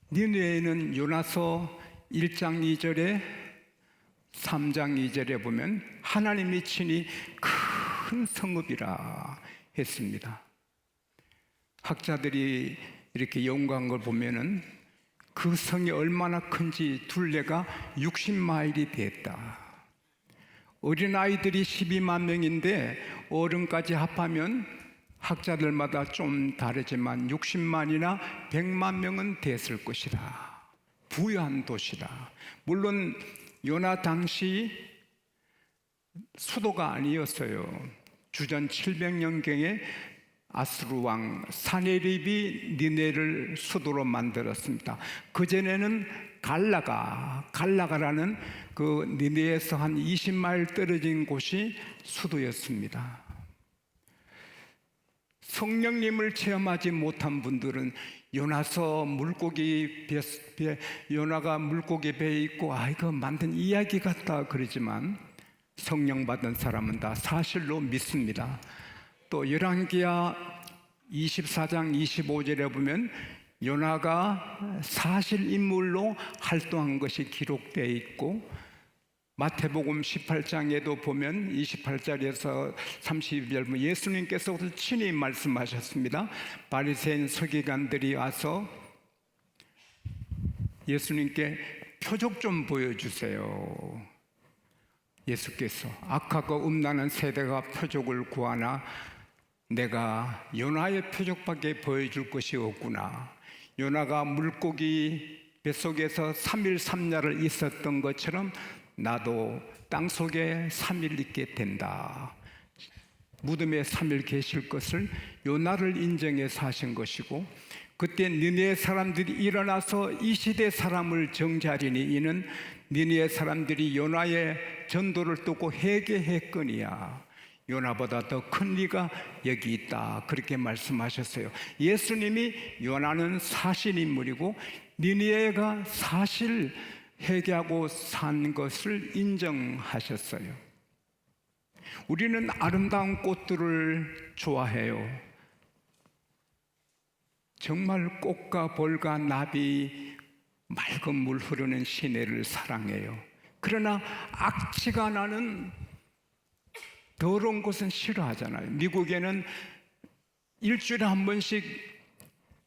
니느웨는 요나서 1장 2절에 3장 2절에 보면 하나님이 친히 큰 성읍이라 했습니다. 학자들이 이렇게 연구한 걸 보면은 그 성이 얼마나 큰지 둘레가 60마일이 됐다. 어린아이들이 12만 명인데 어른까지 합하면 학자들마다 좀 다르지만 60만이나 100만 명은 됐을 것이다. 부유한 도시다. 물론 요나 당시 수도가 아니었어요. 주전 700년경에 아수르 왕 사네립이 니네를 수도로 만들었습니다. 그전에는 갈라가라는 그 니네에서 한 20마일 떨어진 곳이 수도였습니다. 성령님을 체험하지 못한 분들은 요나서 요나가 물고기 배에 있고 이거 만든 이야기 같다 그러지만 성령 받은 사람은 다 사실로 믿습니다. 또 열왕기하 24장 25절에 보면 요나가 사실 인물로 활동한 것이 기록되어 있고 마태복음 18장에도 보면 28절에서 32절 예수님께서 친히 말씀하셨습니다. 바리새인 서기관들이 와서 예수님께 표적 좀 보여주세요. 예수께서 악하고 음란한 세대가 표적을 구하나 내가 요나의 표적밖에 보여줄 것이 없구나. 요나가 물고기 뱃속에서 3일 3야를 있었던 것처럼 나도 땅속에 3일 있게 된다. 무덤에 3일 계실 것을 요나를 인정해서 하신 것이고 그때 니느웨 사람들이 일어나서 이 시대 사람을 정죄하리니 이는 니느웨 사람들이 요나의 전도를 듣고 회개했거니와 요나보다 더 큰 리가 여기 있다. 그렇게 말씀하셨어요. 예수님이 요나는 사실 인물이고 니느웨가 사실 회개하고 산 것을 인정하셨어요. 우리는 아름다운 꽃들을 좋아해요. 정말 꽃과 벌과 나비, 맑은 물 흐르는 시내를 사랑해요. 그러나 악취가 나는 더러운 곳은 싫어하잖아요. 미국에는 일주일에 한 번씩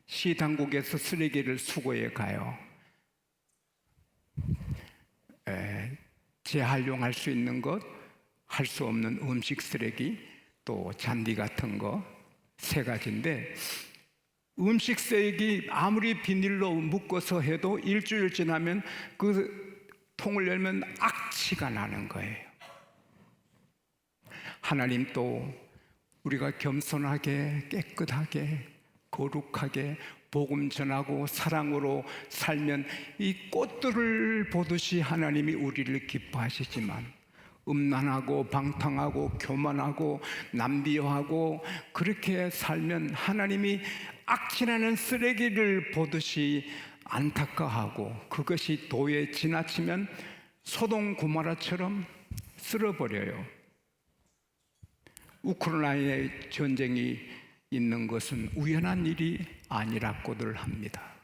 시 당국에서 쓰레기를 수거해 가요. 재활용할 수 있는 것, 할 수 없는 음식 쓰레기, 또 잔디 같은 거 세 가지인데 음식 쓰레기 아무리 비닐로 묶어서 해도 일주일 지나면 그 통을 열면 악취가 나는 거예요. 하나님도 우리가 겸손하게 깨끗하게 거룩하게 복음 전하고 사랑으로 살면 이 꽃들을 보듯이 하나님이 우리를 기뻐하시지만 음란하고 방탕하고 교만하고 남비하고 그렇게 살면 하나님이 악취나는 쓰레기를 보듯이 안타까워하고 그것이 도에 지나치면 소돔 고모라처럼 쓸어버려요. 우크라이나의 전쟁이 있는 것은 우연한 일이 아니라고들 합니다.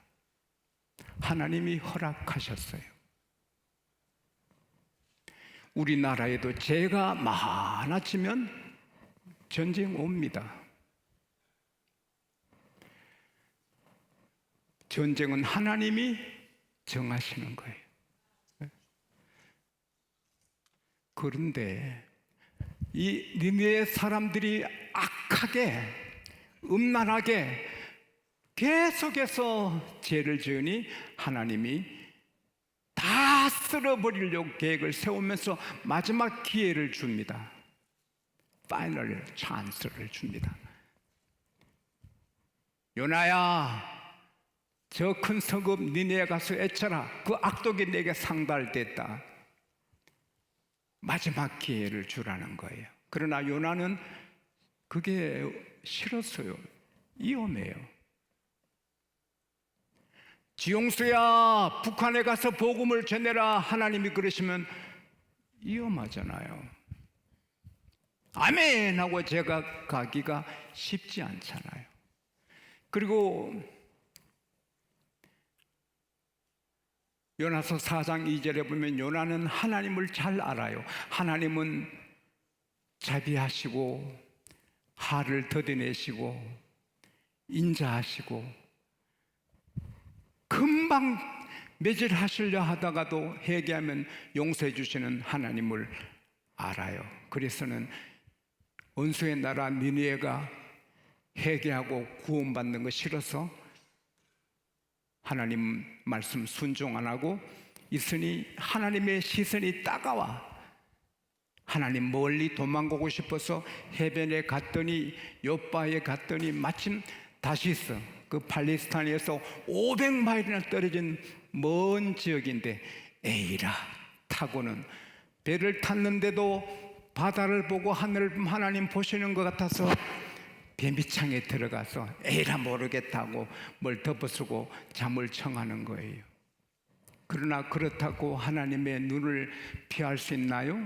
하나님이 허락하셨어요. 우리나라에도 죄가 많아지면 전쟁 옵니다. 전쟁은 하나님이 정하시는 거예요. 그런데 이 니느웨 사람들이 악하게 음란하게 계속해서 죄를 지으니 하나님이 다 쓸어버리려고 계획을 세우면서 마지막 기회를 줍니다. 파이널 찬스를 줍니다. 요나야, 저 큰 성읍 니느웨 가서 애쳐라. 그 악독이 내게 상달됐다. 마지막 기회를 주라는 거예요. 그러나 요나는 그게 싫었어요. 위험해요. 지용수야, 북한에 가서 복음을 전해라. 하나님이 그러시면 위험하잖아요. 아멘 하고 제가 가기가 쉽지 않잖아요. 그리고 요나서 4장 2절에 보면 요나는 하나님을 잘 알아요. 하나님은 자비하시고 화를 더뎌내시고 인자하시고 금방 매질하시려 하다가도 회개하면 용서해 주시는 하나님을 알아요. 그래서는 원수의 나라 니느웨가 회개하고 구원받는 거 싫어서 하나님 말씀 순종 안 하고 있으니 하나님의 시선이 따가워 하나님 멀리 도망가고 싶어서 해변에 갔더니 요바에 갔더니 마침 다시스 그 팔레스타인에서 500마일이나 떨어진 먼 지역인데 에이라 타고는 배를 탔는데도 바다를 보고 하늘을 하나님 보시는 것 같아서 배 밑창에 들어가서 에이라 모르겠다고 뭘 덮어쓰고 잠을 청하는 거예요. 그러나 그렇다고 하나님의 눈을 피할 수 있나요?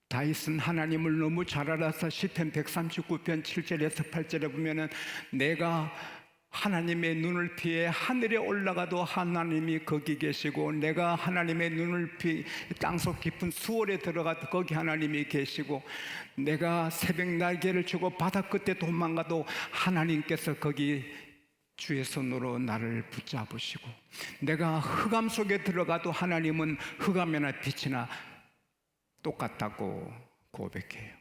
다윗은 하나님을 너무 잘 알아서 시편 139편 7절에서 8절에 보면은 내가 하나님의 눈을 피해 하늘에 올라가도 하나님이 거기 계시고 내가 하나님의 눈을 피해 땅속 깊은 수월에 들어가도 거기 하나님이 계시고 내가 새벽 날개를 치고 바다 끝에 도망가도 하나님께서 거기 주의 손으로 나를 붙잡으시고 내가 흑암 속에 들어가도 하나님은 흑암이나 빛이나 똑같다고 고백해요.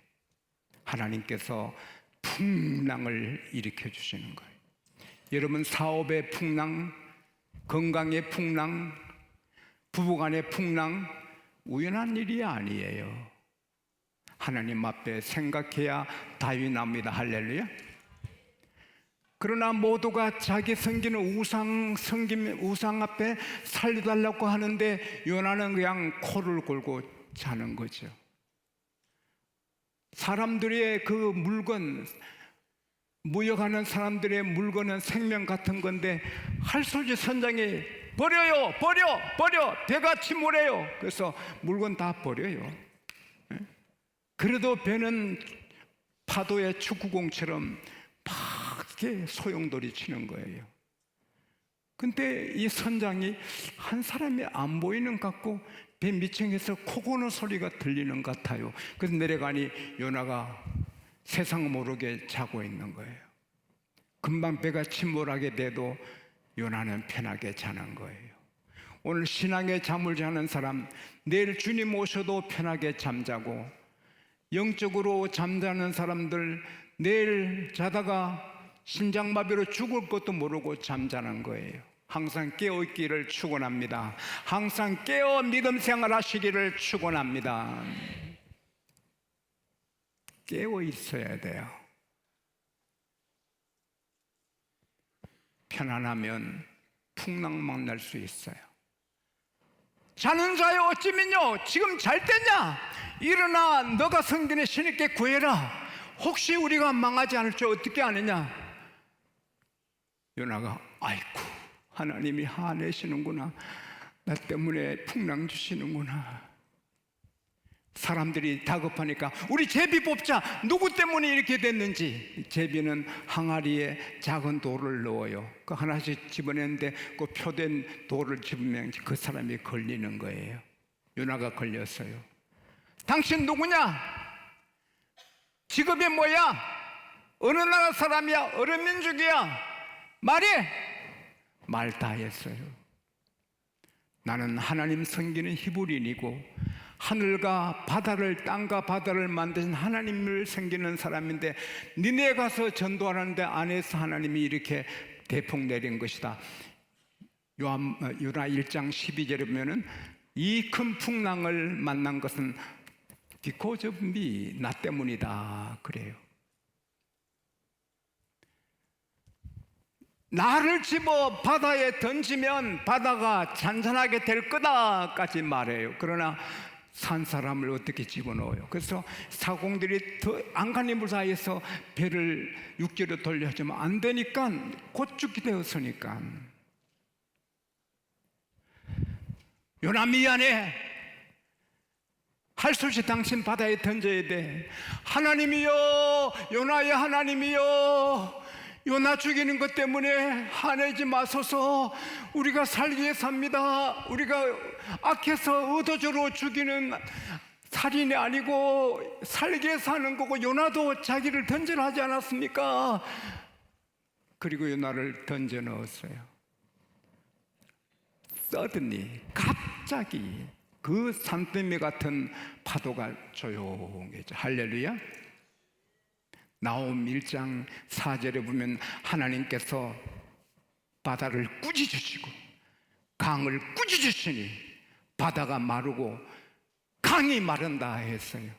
하나님께서 풍랑을 일으켜 주시는 거예요. 여러분 사업의 풍랑, 건강의 풍랑, 부부간의 풍랑 우연한 일이 아니에요. 하나님 앞에 생각해야 답이 납니다. 할렐루야. 그러나 모두가 자기 섬기는 우상 앞에 살려달라고 하는데 요나는 그냥 코를 골고 자는 거죠. 사람들의 그 물건, 무역하는 사람들의 물건은 생명 같은 건데 할소지 선장이 버려요, 버려, 배가 침몰해요. 그래서 물건 다 버려요. 그래도 배는 파도의 축구공처럼 막 이렇게 소용돌이 치는 거예요. 근데 이 선장이 한 사람이 안 보이는 것 같고 배 밑층에서 코 고는 소리가 들리는 것 같아요. 그래서 내려가니 요나가 세상 모르게 자고 있는 거예요. 금방 배가 침몰하게 돼도 요나는 편하게 자는 거예요. 오늘 신앙의 잠을 자는 사람, 내일 주님 오셔도 편하게 잠자고, 영적으로 잠자는 사람들 내일 자다가 심장마비로 죽을 것도 모르고 잠자는 거예요. 항상 깨어있기를 축원합니다. 항상 깨어 믿음 생활하시기를 축원합니다. 깨어 있어야 돼요. 편안하면 풍랑 만날 수 있어요. 자는 자여 어찌면요 지금 잘 때냐? 일어나 너가 성전의 신에게 구해라. 혹시 우리가 망하지 않을 줄 어떻게 아느냐? 요나가 아이고 하나님이 화내시는구나. 나 때문에 풍랑 주시는구나. 사람들이 다급하니까 우리 제비 뽑자. 누구 때문에 이렇게 됐는지. 제비는 항아리에 작은 돌을 넣어요. 그 하나씩 집어냈는데 그 표된 돌을 집으면 그 사람이 걸리는 거예요. 요나가 걸렸어요. 당신 누구냐? 직업이 뭐야? 어느 나라 사람이야? 어느 민족이야? 말해! 말 다 했어요. 나는 하나님 섬기는 히브리인이고 하늘과 바다를 땅과 바다를 만드신 하나님을 섬기는 사람인데 니네 가서 전도하는데 안에서 하나님이 이렇게 대폭 내린 것이다. 요나 1장 12절에 보면은 이 큰 풍랑을 만난 것은 because of me, 나 때문이다 그래요. 나를 집어 바다에 던지면 바다가 잔잔하게 될 거다까지 말해요. 그러나 산 사람을 어떻게 집어넣어요? 그래서 사공들이 더 안간힘을 다해서 배를 육지로 돌려주면 안 되니까 곧 죽게 되었으니까. 요나 미안해. 할 수 없이 당신 바다에 던져야 돼. 하나님이여, 요나의 하나님이여, 요나 죽이는 것 때문에 화내지 마소서. 우리가 살기 위해 삽니다. 우리가 악해서 의도적으로 죽이는 살인이 아니고 살기 위해 사는 거고, 요나도 자기를 던져하지 않았습니까? 그리고 요나를 던져 넣었어요. 서든이, 갑자기 그 산더미 같은 파도가 조용해져. 할렐루야. 나홈 1장 4절에 보면 하나님께서 바다를 꾸짖으시고 강을 꾸짖으시니 바다가 마르고 강이 마른다 했어요.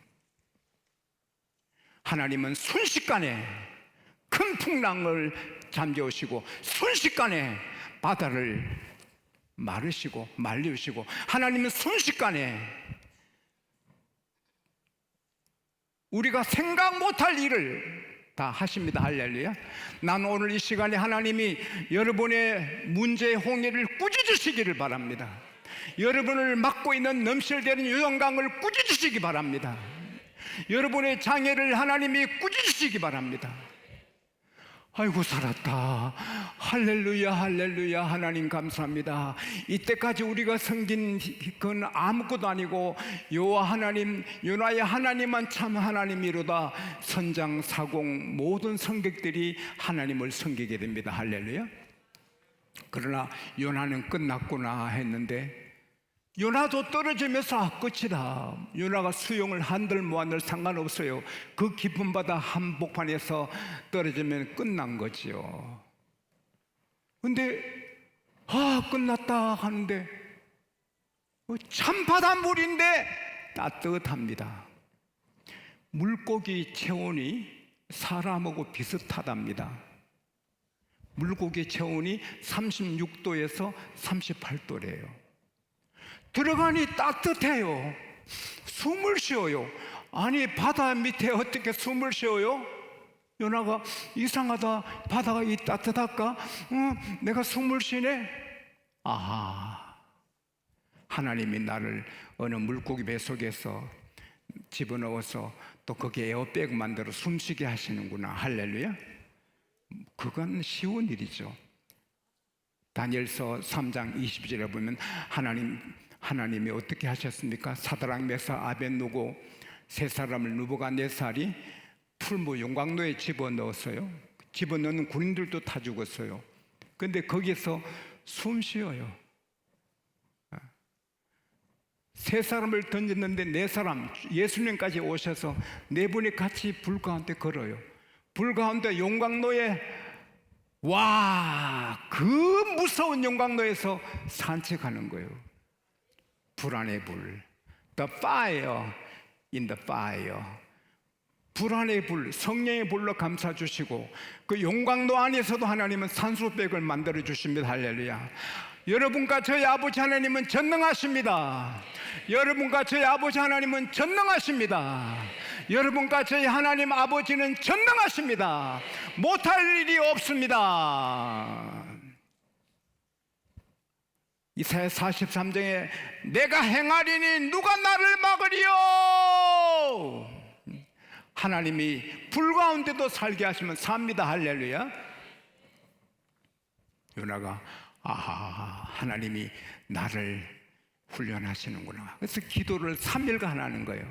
하나님은 순식간에 큰 풍랑을 잠재우시고 순식간에 바다를 마르시고 말리시고, 하나님은 순식간에 우리가 생각 못할 일을 다 하십니다. 할렐루야. 난 오늘 이 시간에 하나님이 여러분의 문제의 홍해를 꾸짖으시기를 바랍니다. 여러분을 막고 있는 넘실대는 요단강을 꾸짖으시기 바랍니다. 여러분의 장애를 하나님이 꾸짖으시기 바랍니다. 아이고 살았다. 할렐루야 할렐루야. 하나님 감사합니다. 이때까지 우리가 섬긴 건 아무것도 아니고 여호와 하나님, 요나의 하나님만 참 하나님이로다. 선장, 사공 모든 성객들이 하나님을 섬기게 됩니다. 할렐루야. 그러나 요나는 끝났구나 했는데, 요나도 떨어지면서 끝이다. 요나가 수영을 한들 뭐한들 상관없어요. 그 깊은 바다 한복판에서 떨어지면 끝난 거지요. 근데 끝났다 하는데 참 바닷물인데 따뜻합니다. 물고기 체온이 사람하고 비슷하답니다. 물고기 체온이 36도에서 38도래요. 들어가니 따뜻해요. 숨을 쉬어요. 아니 바다 밑에 어떻게 숨을 쉬어요? 요나가 이상하다. 바다가 이 따뜻할까? 내가 숨을 쉬네. 아하, 하나님이 나를 어느 물고기 배 속에서 집어넣어서 또 거기에 에어백 만들어 숨쉬게 하시는구나. 할렐루야. 그건 쉬운 일이죠. 다니엘서 3장 22절에 보면 하나님이 어떻게 하셨습니까? 사드락, 메삭, 아벳느고 세 사람을 느부갓네살이 풀무 용광로에 집어넣었어요. 집어넣는 군인들도 다 죽었어요. 근데 거기서 숨 쉬어요. 세 사람을 던졌는데 네 사람, 예수님까지 오셔서 네 분이 같이 불 가운데 걸어요. 불 가운데 용광로에, 그 무서운 용광로에서 산책하는 거예요. 불 안의 불, the fire in the fire. 불 안의 불, 성령의 불로 감싸 주시고, 그 용광로 안에서도 하나님은 산소백을 만들어 주십니다. 할렐루야. 여러분과 저희 아버지 하나님은 전능하십니다. 여러분과 저희 아버지 하나님은 전능하십니다. 여러분과 저희 하나님 아버지는 전능하십니다. 못할 일이 없습니다. 이사야 43장에 내가 행하리니 누가 나를 막으리요. 하나님이 불 가운데도 살게 하시면 삽니다. 할렐루야. 요나가 하나님이 나를 훈련하시는구나. 그래서 기도를 3일간 하는 거예요.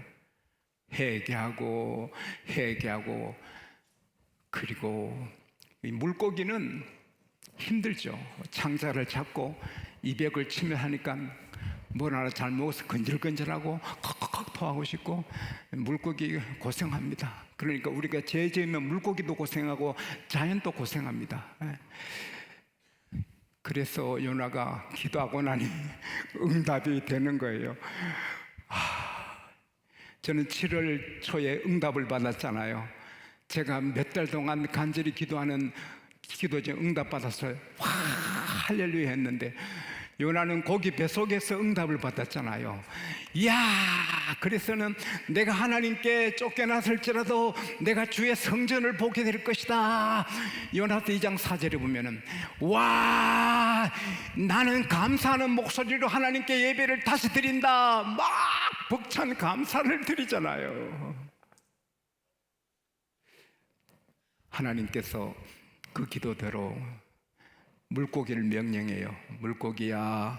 회개하고 그리고 이 물고기는 힘들죠. 창자를 잡고 이백을 치며 하니까 뭘 하나 잘 먹어서 건질건질하고 컥컥 토하고 싶고, 물고기 고생합니다. 그러니까 우리가 죄 지으면 물고기도 고생하고 자연도 고생합니다. 그래서 요나가 기도하고 나니 응답이 되는 거예요. 저는 7월 초에 응답을 받았잖아요. 제가 몇 달 동안 간절히 기도하는 기도 중에 응답 받았어요. 할렐루야 했는데, 요나는 고기 뱃속에서 응답을 받았잖아요. 이야, 그래서는 내가 하나님께 쫓겨났을지라도 내가 주의 성전을 보게 될 것이다. 요나서 2장 4절에 보면은 나는 감사하는 목소리로 하나님께 예배를 다시 드린다. 막 벅찬 감사를 드리잖아요. 하나님께서 그 기도대로 물고기를 명령해요. 물고기야,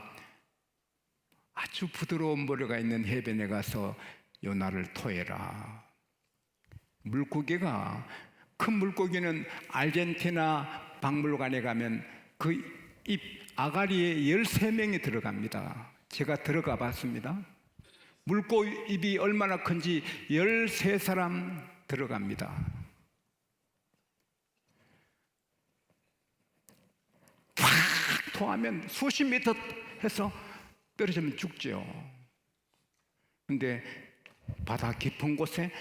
아주 부드러운 모래가 있는 해변에 가서 요나를 토해라. 물고기가, 큰 물고기는 아르헨티나 박물관에 가면 그 입 아가리에 13명이 들어갑니다. 제가 들어가 봤습니다. 물고기 입이 얼마나 큰지 13사람 들어갑니다. 팍 토하면 수십 미터 해서 떨어지면 죽죠. 근데 바다 깊은 곳에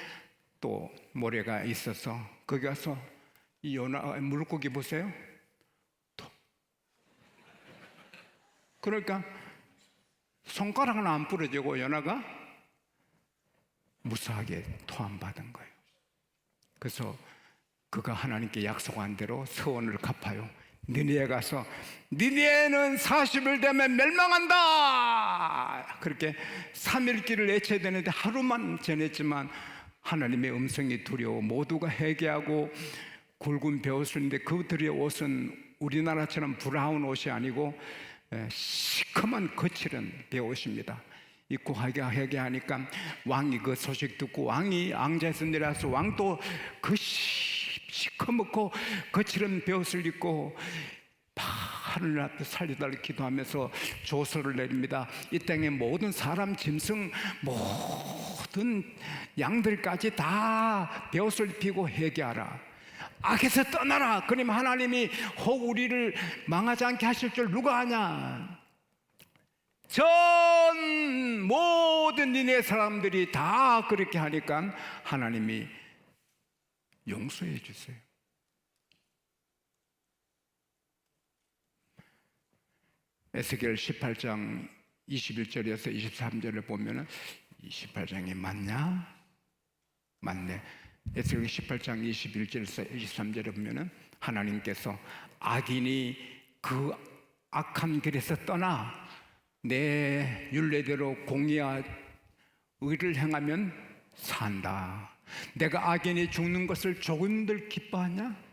또 모래가 있어서 거기 가서 이 요나 물고기 보세요. 그러니까 손가락은 안 부러지고 요나가 무사하게 토함받은 거예요. 그래서 그가 하나님께 약속한 대로 서원을 갚아요. 니느에 가서 니느에는 40일 되면 멸망한다. 그렇게 3일 길을 외쳐야 되는데 하루만 전했지만 하나님의 음성이 두려워 모두가 회개하고 굵은 베옷인데 그들의 옷은 우리나라처럼 브라운 옷이 아니고 시커먼 거칠은 베옷입니다. 입고 회개하니까 왕이 그 소식 듣고 왕이 앙자에서 내려와서 왕도 그 시커멓고 거칠은 베옷을 입고 하늘 앞에 살려달라 기도하면서 조서를 내립니다. 이 땅의 모든 사람, 짐승, 모든 양들까지 다 베옷을 입히고 회개하라. 악에서 떠나라. 그러면 하나님이 혹 우리를 망하지 않게 하실 줄 누가 아냐? 전 모든 니네 사람들이 다 그렇게 하니까 하나님이 용서해 주세요. 에스겔 18장 21절에서 23절을 보면은 28장이 맞냐? 맞네. 에스겔 18장 21절에서 23절에 보면은 하나님께서 악인이 그 악한 길에서 떠나 내 율례대로 공의와 의를 행하면 산다. 내가 악인이 죽는 것을 조금들 기뻐하냐?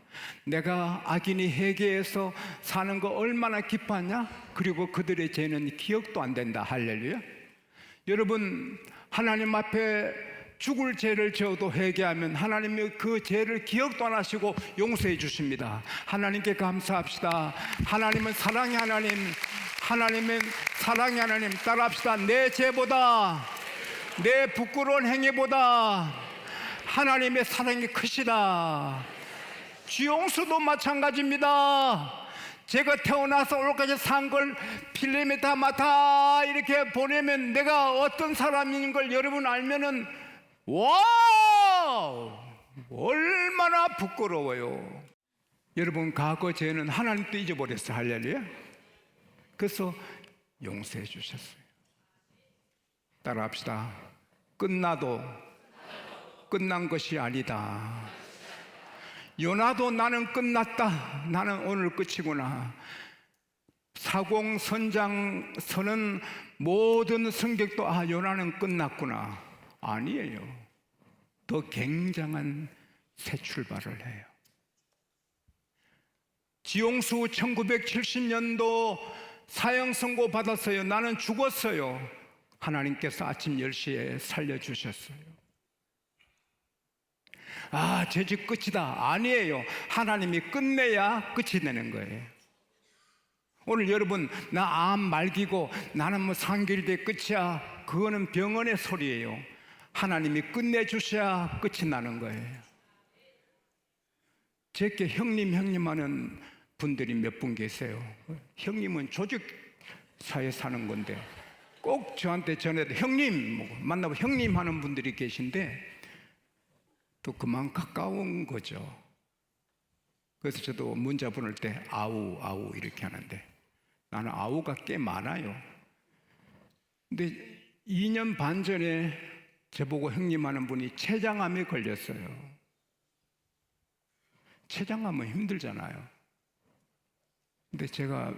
내가 악인이 회개해서 사는 거 얼마나 기뻐하냐? 그리고 그들의 죄는 기억도 안 된다. 할렐루야. 여러분, 하나님 앞에 죽을 죄를 지어도 회개하면 하나님이 그 죄를 기억도 안 하시고 용서해 주십니다. 하나님께 감사합시다. 하나님은 사랑의 하나님, 하나님은 사랑의 하나님. 따라합시다. 내 죄보다, 내 부끄러운 행위보다 하나님의 사랑이 크시다. 주용수도 마찬가지입니다. 제가 태어나서 오늘까지 산 걸 필름에 다 맡아 이렇게 보내면 내가 어떤 사람인 걸 여러분 알면은 와우! 얼마나 부끄러워요. 여러분, 과거 죄는 하나님도 잊어버렸어요. 할렐루야. 그래서 용서해 주셨어요. 따라합시다. 끝나도 끝난 것이 아니다. 요나도 나는 끝났다. 나는 오늘 끝이구나. 사공선장 모든 성격도 요나는 끝났구나. 아니에요. 더 굉장한 새 출발을 해요. 지용수 1970년도 사형 선고 받았어요. 나는 죽었어요. 하나님께서 아침 10시에 살려주셨어요. 제 집 끝이다. 아니에요. 하나님이 끝내야 끝이 되는 거예요. 오늘 여러분, 나 암 말기고 나는 뭐 상길대 끝이야. 그거는 병원의 소리예요. 하나님이 끝내주셔야 끝이 나는 거예요. 제게 형님 하는 분들이 몇 분 계세요. 형님은 조직사회 사는 건데 꼭 저한테 전해도 형님 만나고 형님 하는 분들이 계신데 또 그만 가까운 거죠. 그래서 저도 문자 보낼 때 아우 이렇게 하는데 나는 아우가 꽤 많아요. 근데 2년 반 전에 저보고 형님 하는 분이 췌장암에 걸렸어요. 췌장암은 힘들잖아요. 근데 제가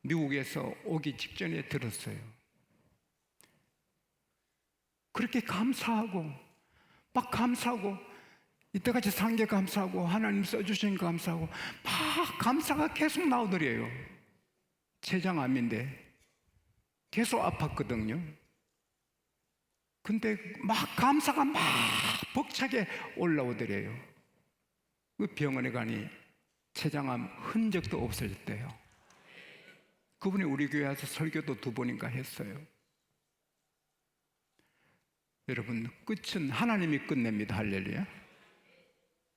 미국에서 오기 직전에 들었어요. 그렇게 감사하고 막 감사하고 이때까지 산 게 감사하고 하나님 써주신 거 감사하고 막 감사가 계속 나오더래요. 췌장암인데 계속 아팠거든요. 근데 막 감사가 막 벅차게 올라오더래요. 그 병원에 가니 췌장암 흔적도 없어졌대요. 그분이 우리 교회 와서 설교도 2번인가 했어요. 여러분, 끝은 하나님이 끝냅니다. 할렐루야.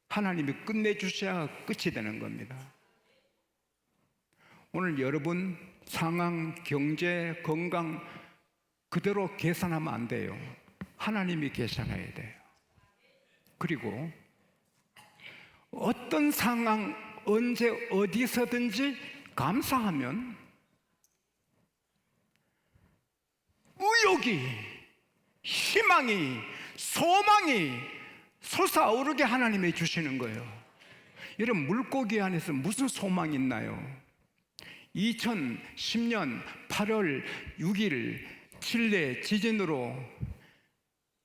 하나님이 끝내주셔야 끝이 되는 겁니다. 오늘 여러분 상황, 경제, 건강 그대로 계산하면 안 돼요. 하나님이 계산해야 돼요. 그리고 어떤 상황, 언제 어디서든지 감사하면 의욕이, 희망이, 소망이 솟아오르게 하나님이 주시는 거예요. 여러분, 물고기 안에서 무슨 소망이 있나요? 2010년 8월 6일 칠레 지진으로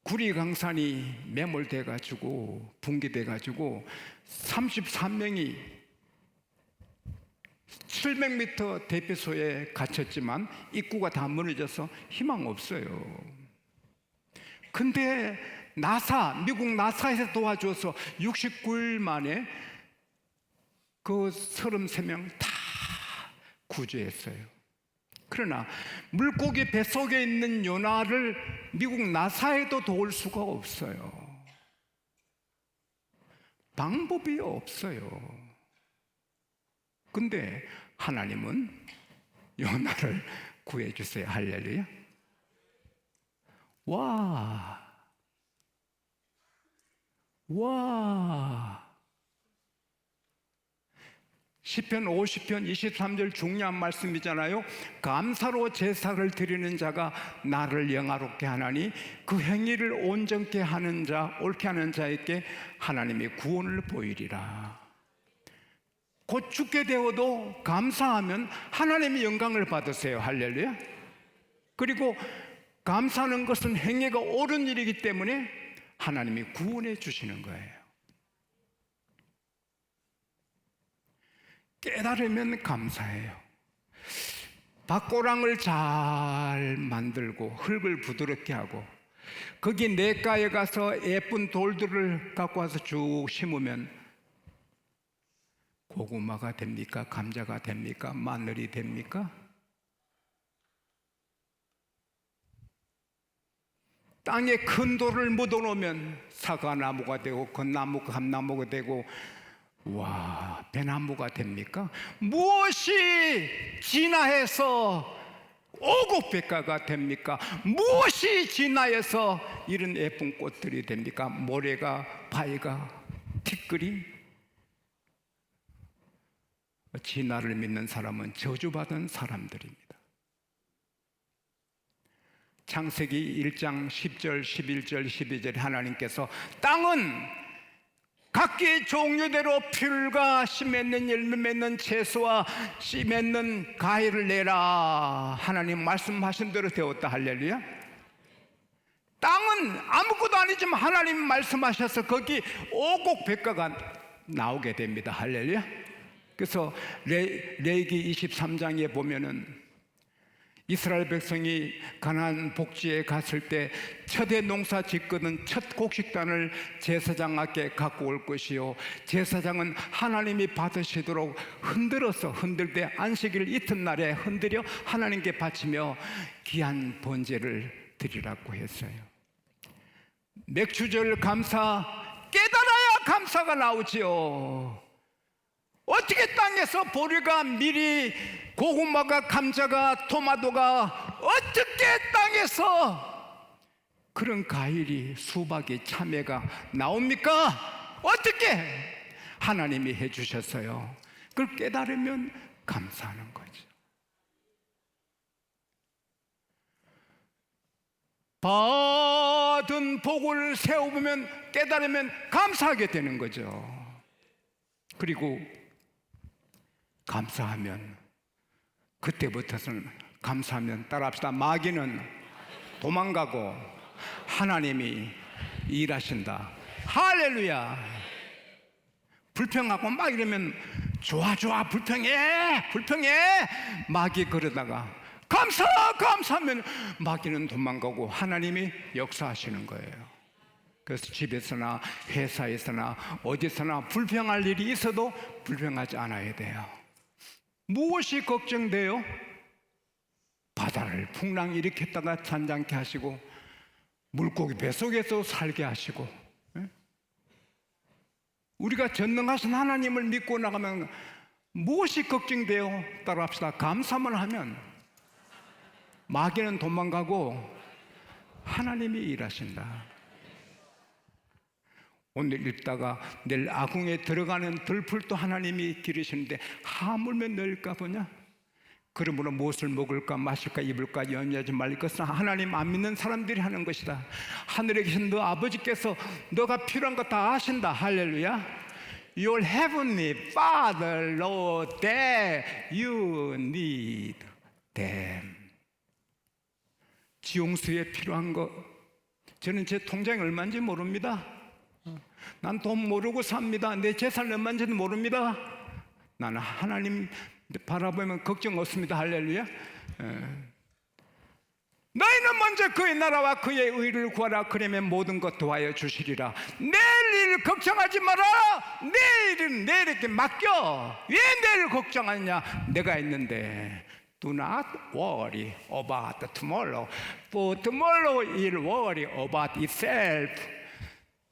구리강산이 매몰돼가지고 붕괴돼가지고 33명이 700m 대피소에 갇혔지만 입구가 다 무너져서 희망 없어요. 근데 미국 나사에서 도와줘서 69일 만에 그 33명 다 구조했어요. 그러나 물고기 뱃속에 있는 요나를 미국 나사에도 도울 수가 없어요. 방법이 없어요. 근데 하나님은 요나를 구해주세요. 할렐루야. 와. 시편 50편 23절 중요한 말씀이잖아요. 감사로 제사를 드리는 자가 나를 영화롭게 하나니 그 행위를 온전케 하는 자, 옳게 하는 자에게 하나님이 구원을 보이리라. 곧 죽게 되어도 감사하면 하나님의 영광을 받으세요. 할렐루야. 그리고 감사하는 것은 행위가 옳은 일이기 때문에 하나님이 구원해 주시는 거예요. 깨달으면 감사해요. 밭고랑을 잘 만들고 흙을 부드럽게 하고 거기 냇가에 가서 예쁜 돌들을 갖고 와서 쭉 심으면 고구마가 됩니까? 감자가 됩니까? 마늘이 됩니까? 땅에 큰 돌을 묻어놓으면 사과나무가 되고 건나무, 감나무가 되고 배나무가 됩니까? 무엇이 진화해서 오곡백과가 됩니까? 무엇이 진화해서 이런 예쁜 꽃들이 됩니까? 모래가, 바위가, 티끌이? 진화를 믿는 사람은 저주받은 사람들입니다. 창세기 1장 10절, 11절, 12절에 하나님께서 땅은 각기 종류대로 풀과 씨 맺는 열매 맺는 채소와 씨 맺는 과일을 내라. 하나님 말씀하신 대로 되었다. 할렐루야. 땅은 아무것도 아니지만 하나님 말씀하셔서 거기 오곡백과가 나오게 됩니다. 할렐루야. 그래서 레위기 23장에 보면은 이스라엘 백성이 가나안 복지에 갔을 때 첫해 농사 짓거든 첫 곡식단을 제사장 앞에 갖고 올 것이요 제사장은 하나님이 받으시도록 흔들 때 안식일 이튿날에 흔들어 하나님께 바치며 귀한 번제를 드리라고 했어요. 맥주절 감사, 깨달아야 감사가 나오지요. 어떻게 땅에서 보리가, 밀이, 고구마가, 감자가, 토마토가 어떻게 땅에서 그런 과일이, 수박이, 참외가 나옵니까? 어떻게? 하나님이 해주셨어요. 그걸 깨달으면 감사하는 거죠. 받은 복을 세워보면 깨달으면 감사하게 되는 거죠. 그리고 감사하면 그때부터는 감사하면 따라합시다. 마귀는 도망가고 하나님이 일하신다. 할렐루야. 불평하고 막 이러면 좋아 불평해 마귀 그러다가 감사하면 마귀는 도망가고 하나님이 역사하시는 거예요. 그래서 집에서나 회사에서나 어디서나 불평할 일이 있어도 불평하지 않아야 돼요. 무엇이 걱정돼요? 바다를 풍랑 일으켰다가 잔잔케 하시고 물고기 뱃속에서 살게 하시고, 우리가 전능하신 하나님을 믿고 나가면 무엇이 걱정돼요? 따라합시다. 감사만 하면 마귀는 도망가고 하나님이 일하신다. 오늘 읽다가 내일 아궁에 들어가는 들풀도 하나님이 기르시는데 하물며 넣을까 보냐? 그러므로 무엇을 먹을까 마실까 입을까 연유하지 말 것은 하나님 안 믿는 사람들이 하는 것이다. 하늘에 계신 너 아버지께서 너가 필요한 거 다 아신다. 할렐루야. Your heavenly Father knows that you need them. 지용수에 필요한 거, 저는 제 통장이 얼마인지 모릅니다. 난 돈 모르고 삽니다. 내 재산 얼마인지도 모릅니다. 나는 하나님 바라보면 걱정 없습니다. 할렐루야. 너희는 먼저 그의 나라와 그의 의를 구하라. 그러면 모든 것 도와여 주시리라. 내일 일 걱정하지 마라. 내일은 내일에게 맡겨. 왜 내일 걱정하냐? 내가 있는데. Do not worry about tomorrow, for tomorrow will worry about itself.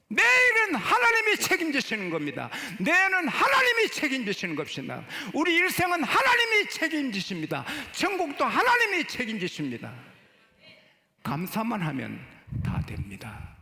내일은 하나님이 책임지시는 겁니다. 내일은 하나님이 책임지시는 것입니다. 우리 일생은 하나님이 책임지십니다. 천국도 하나님이 책임지십니다. 감사만 하면 다 됩니다.